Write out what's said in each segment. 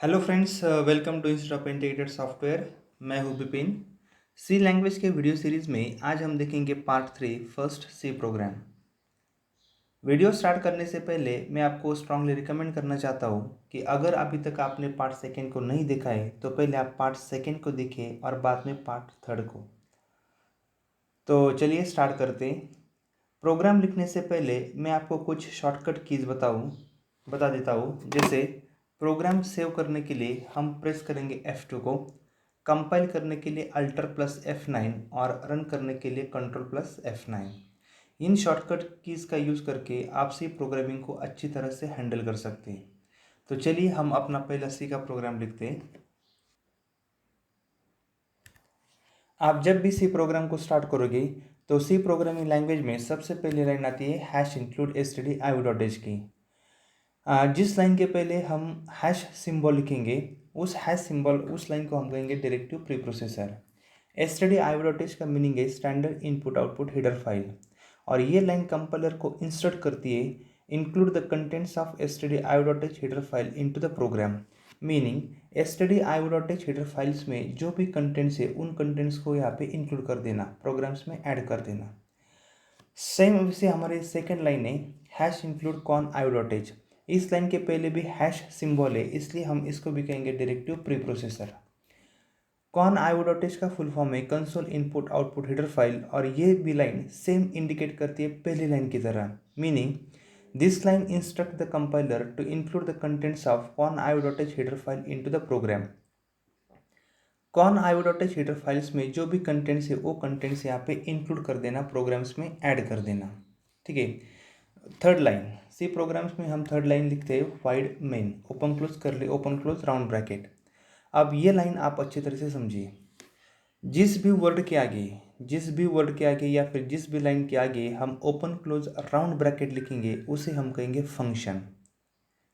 Hello friends, welcome to institute of integrated software. मैं हूं Vipin. C language के video series में आज हम देखेंगे part 3 first C program. Video start करने से पहले मैं आपको स्ट्रांगली रिकमेंड करना चाहता हूं कि अगर अभी तक आपने पार्ट सेकेंड को नहीं देखा है तो पहले आप पार्ट सेकेंड को देखें और बाद में पार्ट थर्ड को। तो चलिए स्टार्ट करते हैं। प्रोग्राम लिखने से पहले मैं आपको कुछ शॉर्टकट कीज बता देता हूँ। जैसे प्रोग्राम सेव करने के लिए हम प्रेस करेंगे F2 को, कंपाइल करने के लिए अल्टर प्लस F9 और रन करने के लिए कंट्रोल प्लस F9। इन शॉर्टकट कीज का यूज़ करके आप सी प्रोग्रामिंग को अच्छी तरह से हैंडल कर सकते हैं। तो चलिए हम अपना पहला सी का प्रोग्राम लिखते हैं। आप जब भी सी प्रोग्राम को स्टार्ट करोगे तो सी प्रोग्रामिंग लैंग्वेज में सबसे पहली लाइन आती है हैश इंक्लूड stdio.h की। जिस लाइन के पहले हम हैश सिंबल लिखेंगे उस हैश सिंबल उस लाइन को हम कहेंगे डायरेक्टिव प्री प्रोसेसर। stdio.h का मीनिंग है standard input output header file, और ये लाइन कंपाइलर को इंस्ट्रक्ट करती है include the contents of stdio.h header file into the program. Meaning stdio.h header files में जो भी कंटेंट्स है उन कंटेंट्स को यहाँ पे इंक्लूड कर देना, प्रोग्राम्स में ऐड कर देना। सेम वैसे हमारे सेकेंड लाइन है हैश इंक्लूड कॉन io.h। इस लाइन के पहले भी हैश सिंबल है, इसलिए हम इसको भी कहेंगे directive pre processor. Cone io.h का फुल फॉर्म है console input output header file, और ये भी लाइन सेम इंडिकेट करती है पहली लाइन की तरह। Meaning this line instruct the compiler to include the contents of con io.h header file into the program. Con io.h header files में जो भी कंटेंट्स है वो कंटेंट्स यहाँ पे इंक्लूड कर देना, प्रोग्राम्स में ऐड कर देना। ठीक है। थर्ड लाइन सी प्रोग्राम्स में हम थर्ड लाइन लिखते हैं वाइड मेन ओपन क्लोज करली ओपन क्लोज राउंड ब्रैकेट। अब ये लाइन आप अच्छी तरह से समझिए। जिस भी वर्ड के आगे या फिर जिस भी लाइन के आगे हम ओपन क्लोज राउंड ब्रैकेट लिखेंगे उसे हम कहेंगे फंक्शन।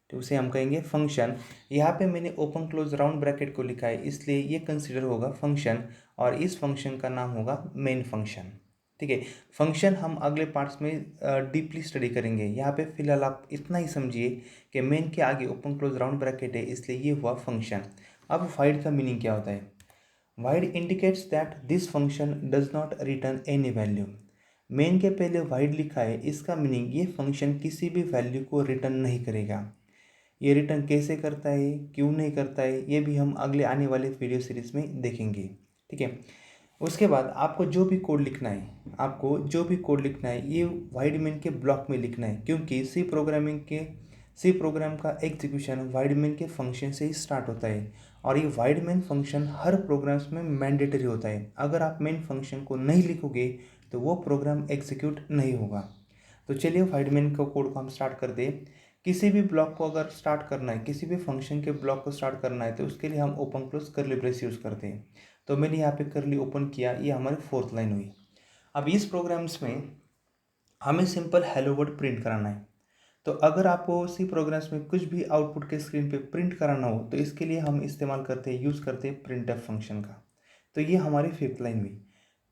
तो उसे हम कहेंगे फंक्शन। यहाँ पे मैंने ओपन क्लोज राउंड ब्रैकेट को लिखा है, इसलिए ये कंसिडर होगा फंक्शन, और इस फंक्शन का नाम होगा मेन फंक्शन। ठीक है। फंक्शन हम अगले पार्ट्स में डीपली स्टडी करेंगे। यहाँ पे फिलहाल आप इतना ही समझिए कि मेन के आगे ओपन क्लोज राउंड ब्रैकेट है, इसलिए ये हुआ फंक्शन। अब वाइड का मीनिंग क्या होता है? Wide indicates that this function does not return any value. Main के पहले वाइड लिखा है, इसका मीनिंग ये फंक्शन किसी भी वैल्यू को रिटर्न नहीं करेगा। ये रिटर्न कैसे करता है, क्यों नहीं करता है, ये भी हम अगले आने वाले वीडियो सीरीज में देखेंगे। ठीक है। उसके बाद आपको जो भी कोड लिखना है, ये वाइड मेन के ब्लॉक में लिखना है, क्योंकि सी प्रोग्राम का एग्जीक्यूशन वाइड मेन के फंक्शन से ही स्टार्ट होता है, और ये वाइड मेन फंक्शन हर प्रोग्राम्स में मैंडेटरी होता है। अगर आप मेन फंक्शन को नहीं लिखोगे तो वो प्रोग्राम एग्जीक्यूट नहीं होगा। तो चलिए वाइड मेन का कोड को हम स्टार्ट कर दें। किसी भी ब्लॉक को अगर स्टार्ट करना है, किसी भी फंक्शन के ब्लॉक को स्टार्ट करना है, तो उसके लिए हम open close curly brace use करते हैं। तो मैंने यहाँ पे करली ओपन किया, ये हमारी फोर्थ लाइन हुई। अब इस प्रोग्राम्स में हमें सिंपल हेलो वर्ड प्रिंट कराना है। तो अगर आपको सी प्रोग्राम्स में कुछ भी आउटपुट के स्क्रीन पे प्रिंट कराना हो तो इसके लिए हम इस्तेमाल यूज़ करते हैं प्रिंटफ फंक्शन का। तो ये हमारी फिफ्थ लाइन हुई।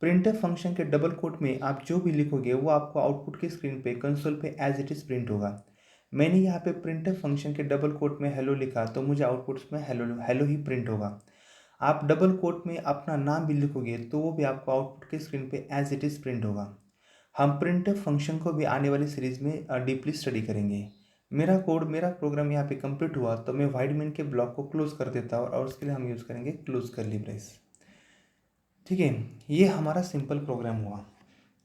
प्रिंटफ फंक्शन के डबल कोट में आप जो भी लिखोगे वो आपको आउटपुट के स्क्रीन पे कंसोल पे एज इट इज़ प्रिंट होगा। मैंने यहाँ पे प्रिंटफ फंक्शन के डबल कोट में हेलो लिखा, तो मुझे आउटपुट्स में हेलो हेलो ही प्रिंट होगा। आप डबल कोट में अपना नाम भी लिखोगे तो वो भी आपको आउटपुट के स्क्रीन पे एज इट इज़ प्रिंट होगा। हम प्रिंटफ फंक्शन को भी आने वाली सीरीज में डीपली स्टडी करेंगे। मेरा प्रोग्राम यहाँ पे कंप्लीट हुआ, तो मैं वाइड मेन के ब्लॉक को क्लोज कर देता हूँ, और उसके लिए हम यूज़ करेंगे क्लोज करली ब्रेस। ठीक है। ये हमारा सिंपल प्रोग्राम हुआ।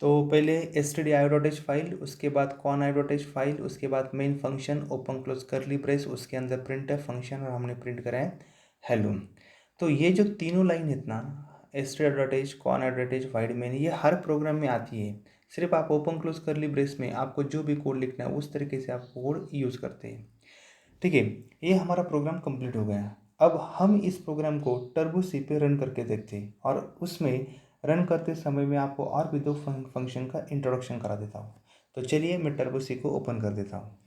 तो पहले stdio.h फाइल, उसके बाद con.io.h फाइल, उसके बाद main function open close curly brace, उसके अंदर प्रिंटफ फंक्शन, और हमने प्रिंट करा है हेलो। तो ये जो तीनों लाइन है ना, stdio.h con.io.h वाइड मेन, ये हर प्रोग्राम में आती है। सिर्फ आप ओपन क्लोज करली ब्रेस में आपको जो भी कोड लिखना है उस तरीके से आप कोड यूज़ करते हैं। ठीक है। ये हमारा प्रोग्राम कंप्लीट हो गया। अब हम इस प्रोग्राम को टर्बो सी पे रन करके देखते हैं, और उसमें रन करते समय में आपको और भी दो फंक्शन का इंट्रोडक्शन करा देता हूँ। तो चलिए मैं टर्बो सी को ओपन कर देता हूँ।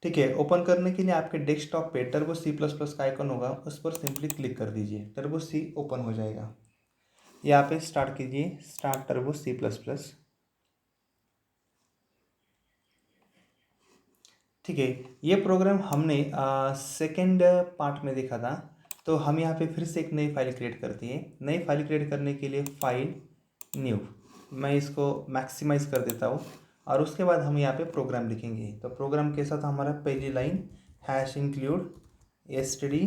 ठीक है। ओपन करने के लिए आपके डेस्कटॉप पे टर्बो सी प्लस प्लस का आइकन होगा, उस पर सिंपली क्लिक कर दीजिए, टर्बो सी ओपन हो जाएगा। यहाँ पे स्टार्ट कीजिए, start turbo C plus plus. ठीक है, ये प्रोग्राम हमने सेकेंड पार्ट में देखा था। तो हम यहाँ पे फिर से एक नई फाइल क्रिएट करती है। नई फाइल क्रिएट करने के लिए फाइल न्यू, मैं इसको मैक्सिमाइज़ कर देता हूँ और उसके बाद हम यहाँ पे प्रोग्राम लिखेंगे। तो प्रोग्राम के साथ हमारा पहली line hash include std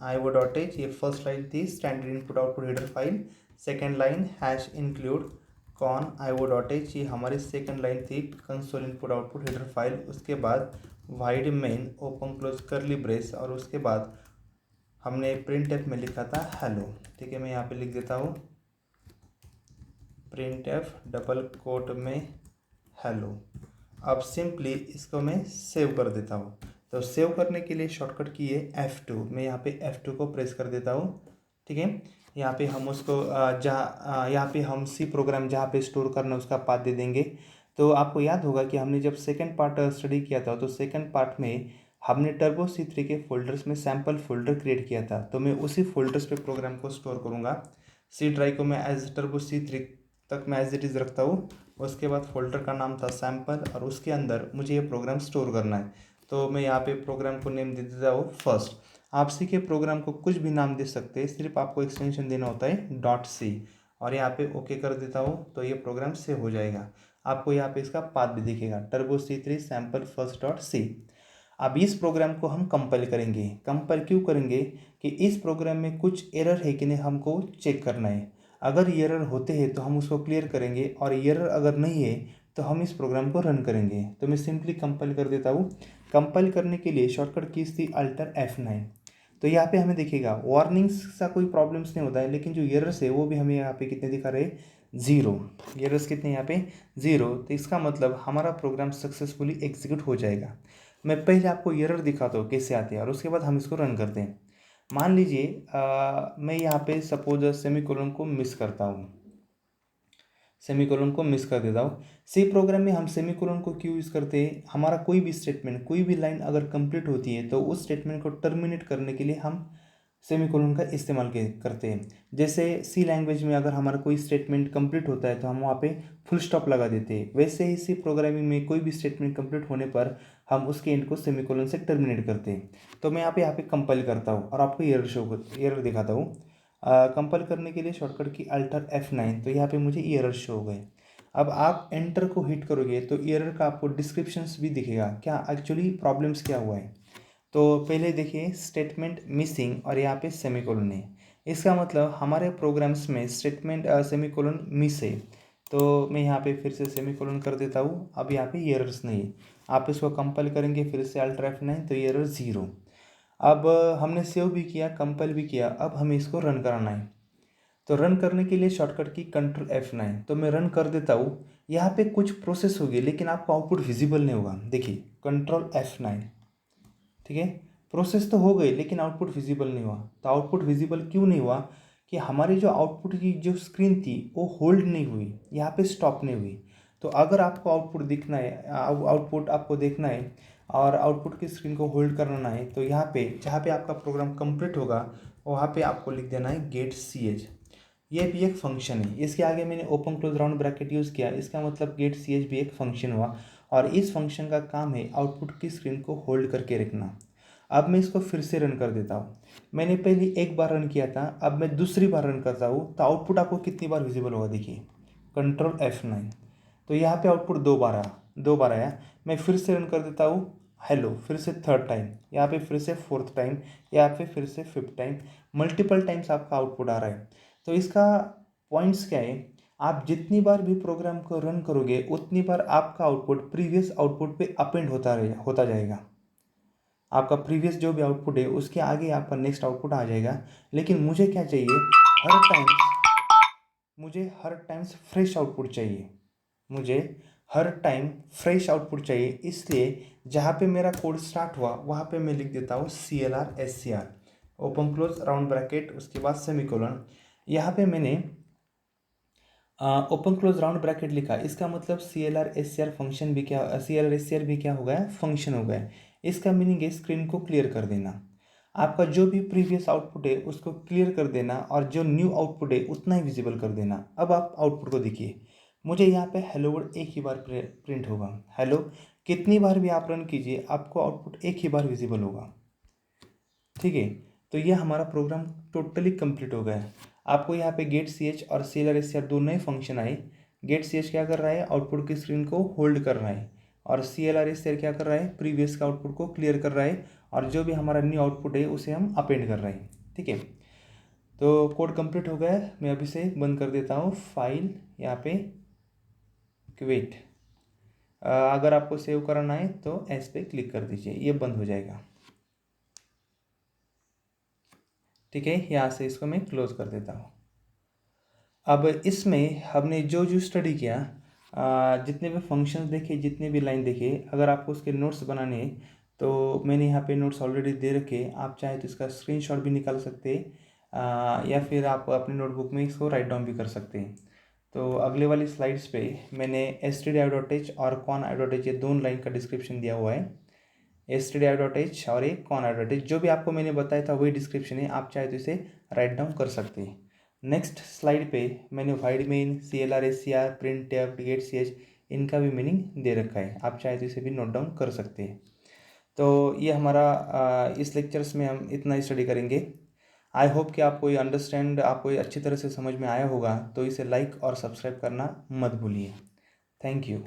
io.h, ये फर्स्ट लाइन थी standard input output header file. Second line hash include con io.h, ये हमारी सेकेंड लाइन थी console input output header file. उसके बाद void main open close curly brace और उसके बाद हमने प्रिंट एफ में लिखा था हेलो। ठीक है, मैं यहाँ पे लिख देता हूँ प्रिंट एफ डबल कोट में हेलो। अब सिंपली इसको मैं सेव कर देता हूँ। तो सेव करने के लिए शॉर्टकट की है F2, मैं यहाँ पे F2 को प्रेस कर देता हूँ। ठीक है, यहाँ पे हम उसको यहाँ पे हम सी प्रोग्राम जहाँ पे स्टोर करना है उसका पाथ दे देंगे। तो आपको याद होगा कि हमने जब सेकंड पार्ट स्टडी किया था तो सेकंड पार्ट में हमने टर्बो C3 के फोल्डर्स में सैम्पल फोल्डर क्रिएट किया था। तो मैं उसी फोल्डर्स पे प्रोग्राम को स्टोर करूँगा। सी ड्राइव को मैं एज टर्बो C3 तक मैं एज इट इज़ रखता हूँ। उसके बाद फोल्डर का नाम था सैम्पल और उसके अंदर मुझे ये प्रोग्राम स्टोर करना है। तो मैं यहाँ पे प्रोग्राम को नेम दे देता हूँ फर्स्ट। आप सी के प्रोग्राम को कुछ भी नाम दे सकते हैं, सिर्फ आपको एक्सटेंशन देना होता है .c और यहाँ पे ओके कर देता हूँ। तो ये प्रोग्राम सेव हो जाएगा। आपको यहाँ पे इसका पाथ भी दिखेगा turbo C3 sample first .c। अब इस प्रोग्राम को हम कंपाइल करेंगे। कंपाइल क्यों करेंगे कि इस प्रोग्राम में कुछ एरर है कि नहीं हमको चेक करना है। अगर एरर होते हैं तो हम उसको क्लियर करेंगे और एरर अगर नहीं है तो हम इस प्रोग्राम को रन करेंगे। तो मैं सिंपली कंपाइल कर देता हूँ। कंपाइल करने के लिए शॉर्टकट कीज थी अल्टर F9। तो यहाँ पे हमें देखिएगा वार्निंग्स का कोई प्रॉब्लम्स नहीं होता है, लेकिन जो एरर्स है वो भी हमें यहाँ पे कितने दिखा रहे, 0। एरर्स कितने यहाँ पे 0। तो इसका मतलब हमारा प्रोग्राम सक्सेसफुली एग्जीक्यूट हो जाएगा। मैं पहले आपको एरर दिखाता हूँ कैसे आते हैं और उसके बाद हम इसको रन करते हैं। मान लीजिए मैं यहाँ पे सपोज सेमीकोलन को मिस करता हूँ, सेमीकोलन को मिस कर देता हूँ। सी प्रोग्राम में हम सेमीकोलन को क्यों यूज़ करते हैं, हमारा कोई भी स्टेटमेंट कोई भी लाइन अगर कंप्लीट होती है तो उस स्टेटमेंट को टर्मिनेट करने के लिए हम सेमीकोलन का इस्तेमाल करते हैं। जैसे सी लैंग्वेज में अगर हमारा कोई स्टेटमेंट कंप्लीट होता है तो हम वहाँ पे फुल स्टॉप लगा देते हैं, वैसे ही सी प्रोग्रामिंग में कोई भी स्टेटमेंट कंप्लीट होने पर हम उसके एंड को सेमीकोलन से टर्मिनेट करते हैं। तो मैं यहाँ पे कंपाइल करता हूँ और आपको एरर दिखाता हूँ। कंपाइल करने के लिए शॉर्टकट की अल्टर F9। तो यहाँ पे मुझे एरर शो हो गए। अब आप एंटर को हिट करोगे तो एरर का आपको डिस्क्रिप्शंस भी दिखेगा क्या एक्चुअली प्रॉब्लम्स क्या हुआ है। तो पहले देखिए स्टेटमेंट मिसिंग और यहाँ पे सेमीकोलन है। इसका मतलब हमारे प्रोग्राम्स में स्टेटमेंट सेमीकोलन मिस है। तो मैं यहाँ पे फिर से सेमीकोलन कर देता हूँ। अब यहाँ पे एरर्स नहीं है। आप इसको कंपाइल करेंगे फिर से अल्टर F9 तो एरर 0। अब हमने सेव भी किया कंपाइल भी किया, अब हमें इसको रन कराना है। तो रन करने के लिए शॉर्टकट की कंट्रोल F9। तो मैं रन कर देता हूँ। यहाँ पे कुछ प्रोसेस होगी लेकिन आपको आउटपुट विजिबल नहीं होगा। देखिए कंट्रोल F9, ठीक है, प्रोसेस तो हो गई लेकिन आउटपुट विजिबल नहीं हुआ। तो आउटपुट विजिबल क्यों नहीं हुआ कि हमारी जो आउटपुट की जो स्क्रीन थी वो होल्ड नहीं हुई, यहाँ पे स्टॉप नहीं हुई। तो अगर आपको आउटपुट दिखना है, आउटपुट आपको देखना है और आउटपुट की स्क्रीन को होल्ड करना है तो यहाँ पे जहाँ पे आपका प्रोग्राम कंप्लीट होगा वहाँ पे आपको लिख देना है गेट CH। ये भी एक फंक्शन है। इसके आगे मैंने open close round bracket use किया, इसका मतलब गेट CH भी एक फंक्शन हुआ और इस फंक्शन का काम है आउटपुट की स्क्रीन को होल्ड करके रखना। अब मैं इसको फिर से रन कर देता हूँ। मैंने पहले एक बार रन किया था, अब मैं दूसरी बार रन करता हूँ तो आउटपुट आपको कितनी बार विजिबल होगा, देखिए कंट्रोल F9। तो यहाँ पे आउटपुट 2 बार आया। मैं फिर से रन कर देता हूँ हेलो, फिर से थर्ड टाइम, यहाँ पे फिर से फोर्थ टाइम, यहाँ पे फिर से फिफ्थ टाइम, मल्टीपल टाइम्स आपका आउटपुट आ रहा है। तो इसका पॉइंट्स क्या है, आप जितनी बार भी प्रोग्राम को रन करोगे उतनी बार आपका आउटपुट प्रीवियस आउटपुट पे अपेंड होता जाएगा। आपका प्रीवियस जो भी आउटपुट है उसके आगे आपका नेक्स्ट आउटपुट आ जाएगा। लेकिन मुझे क्या चाहिए, हर टाइम्स फ्रेश आउटपुट चाहिए। मुझे हर टाइम फ्रेश आउटपुट चाहिए, इसलिए जहाँ पे मेरा कोड स्टार्ट हुआ वहाँ पे मैं लिख देता हूँ CLR SCR open close round bracket उसके बाद सेमीकोलन। यहाँ पे मैंने ओपन क्लोज राउंड ब्रैकेट लिखा, इसका मतलब CLR SCR फंक्शन भी क्या, CLR SCR भी क्या हो गया, फंक्शन हो गया। इसका मीनिंग है स्क्रीन को क्लियर कर देना। आपका जो भी प्रीवियस आउटपुट है उसको क्लियर कर देना और जो न्यू आउटपुट है उतना ही विजिबल कर देना। अब आप आउटपुट को देखिए, मुझे यहाँ पे हेलो वर्ड एक ही बार प्रिंट होगा हेलो, कितनी बार भी आप रन कीजिए आपको आउटपुट एक ही बार विजिबल होगा। ठीक है, तो ये हमारा प्रोग्राम टोटली कंप्लीट हो गया है। आपको यहाँ पे गेट सी एच और CLR/SCR दोनों ही फंक्शन आए। गेट सी एच क्या कर रहा है, आउटपुट की स्क्रीन को होल्ड कर रहा है, और CLR/SCR क्या कर रहा है, प्रीवियस का आउटपुट को क्लियर कर रहा है, और जो भी हमारा न्यू आउटपुट है उसे हम अपेंड कर रहे हैं। ठीक है, तो कोड कंप्लीट हो गया है। मैं अभी से बंद कर देता हूँ फाइल, यहाँ पे क्विट। अगर आपको सेव कराना है तो एस पे क्लिक कर दीजिए, ये बंद हो जाएगा। ठीक है, यहाँ से इसको मैं क्लोज कर देता हूँ। अब इसमें हमने जो जो स्टडी किया, जितने भी फंक्शंस देखे, जितने भी लाइन देखे, अगर आपको उसके नोट्स बनाने हैं तो मैंने यहाँ पे नोट्स ऑलरेडी दे रखे। आप चाहे तो इसका स्क्रीनशॉट भी निकाल सकते हैं, या फिर आप अपने नोटबुक में इसको राइट डाउन भी कर सकते हैं। तो अगले वाली स्लाइड्स पे मैंने stdio.h और con.h ये दोनों लाइन का डिस्क्रिप्शन दिया हुआ है। stdio.h और एक con.h जो भी आपको मैंने बताया था वही डिस्क्रिप्शन है, आप चाहे तो इसे राइट डाउन कर सकते हैं। नेक्स्ट स्लाइड पे मैंने void main, CLR/SCR, print tab, get C H इनका भी मीनिंग दे रखा है, आप चाहे तो इसे भी नोट डाउन कर सकते हैं। तो ये हमारा इस लेक्चर्स में हम इतना ही स्टडी करेंगे। आई होप कि आपको ये अंडरस्टैंड, आपको ये अच्छी तरह से समझ में आया होगा। तो इसे लाइक और सब्सक्राइब करना मत भूलिए। Thank you.